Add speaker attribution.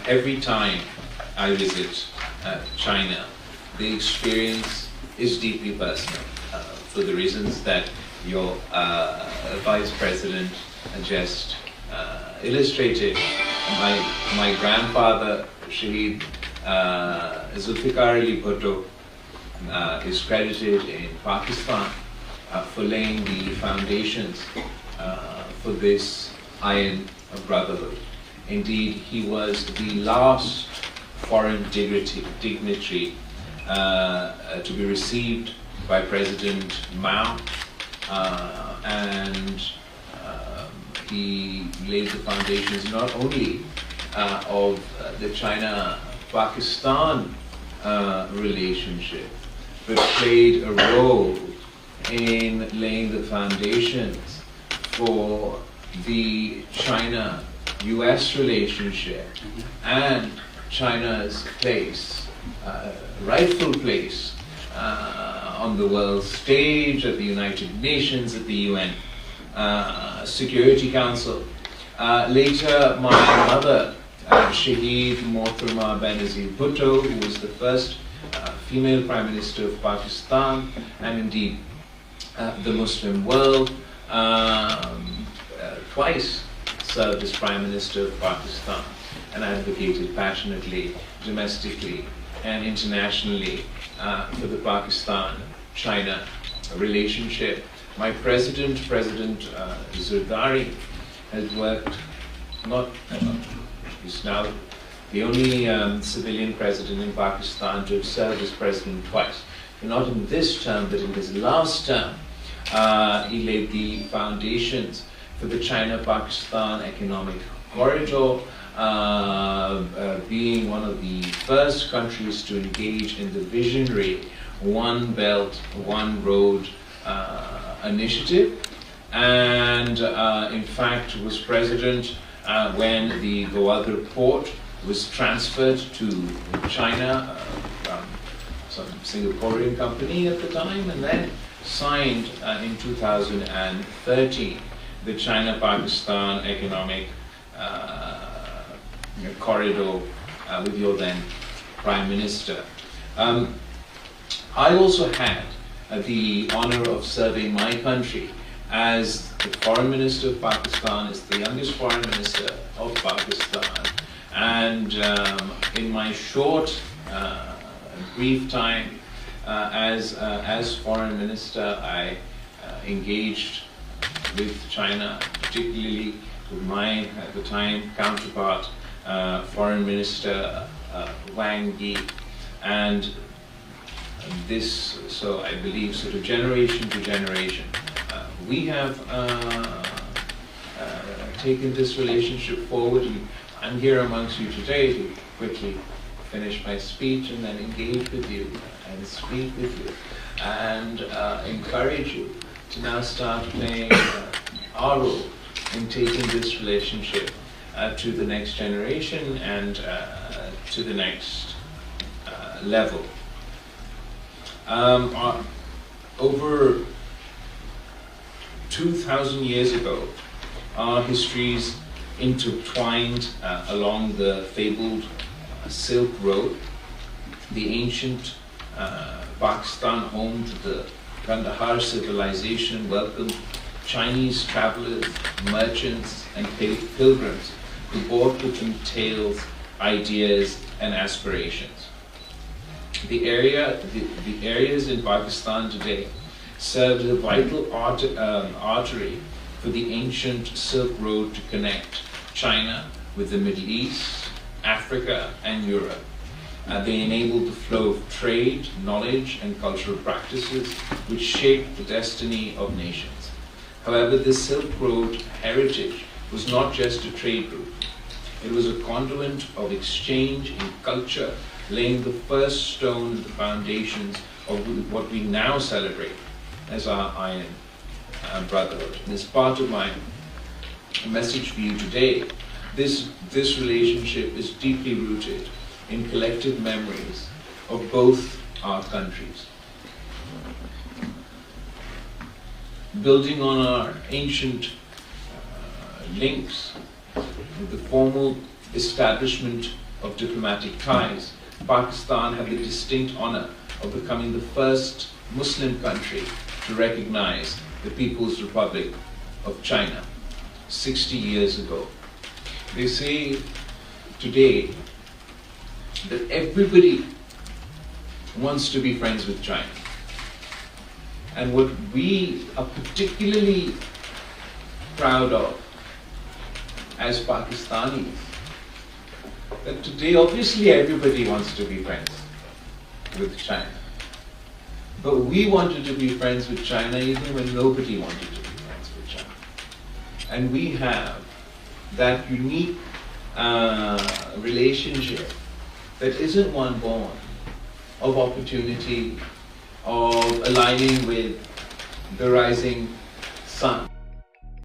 Speaker 1: every time I visit China, the experience is deeply personal for the reasons that your Vice President just illustrated. My grandfather, Shahid Zulfikar Ali Bhutto, is credited in Pakistan for laying the foundations for this iron brotherhood. Indeed, he was the last foreign dignitary to be received by President Mao, and he laid the foundations not only of the China-Pakistan relationship, but played a role in laying the foundations for the China-US relationship and China's place, rightful place on the world stage, at the United Nations, at the UN Security Council. Later, my mother, Shahid Mohtarma Benazir Bhutto, who was the first female Prime Minister of Pakistan, and indeed the Muslim world, twice served as Prime Minister of Pakistan and advocated passionately, domestically and internationally for the Pakistan-China relationship. My President Zardari, has worked, he's now the only civilian president in Pakistan to have served as president twice. Not in this term, but in his last term, he laid the foundations for the China-Pakistan economic corridor, being one of the first countries to engage in the visionary One Belt, One Road initiative, and in fact was president when the Gwadar port was transferred to China from some Singaporean company at the time, and then signed in 2013 the China-Pakistan economic corridor with your then Prime Minister. I also had the honor of serving my country as the Foreign Minister of Pakistan, as the youngest Foreign Minister of Pakistan, and in my short, brief time as Foreign Minister, I engaged with China, particularly with my, at the time, counterpart, Foreign Minister Wang Yi, and this, so I believe, sort of generation to generation, we have taken this relationship forward. I'm here amongst you today to quickly finish my speech and then engage with you and speak with you and encourage you to now start playing our role in taking this relationship to the next generation and to the next level. Over 2,000 years ago, our histories intertwined along the fabled Silk Road. The ancient Pakistan, home to the Kandahar civilization, welcomed Chinese travelers, merchants, and pilgrims who brought with them tales, ideas, and aspirations. The areas in Pakistan today served as a vital artery for the ancient Silk Road to connect China with the Middle East, Africa, and Europe. They enabled the flow of trade, knowledge, and cultural practices which shaped the destiny of nations. However, this Silk Road heritage was not just a trade route. It was a conduit of exchange in culture, laying the first stone of the foundations of what we now celebrate as our iron brotherhood. And as part of my message for you today, this relationship is deeply rooted in collective memories of both our countries. Building on our ancient links with the formal establishment of diplomatic ties, Pakistan had the distinct honor of becoming the first Muslim country to recognize the People's Republic of China 60 years ago. They say today that everybody wants to be friends with China. And what we are particularly proud of as Pakistanis, that today obviously everybody wants to be friends with China. But we wanted to be friends with China even when nobody wanted to be friends with China. And we have that unique relationship that isn't one born of opportunity, of aligning with the rising sun.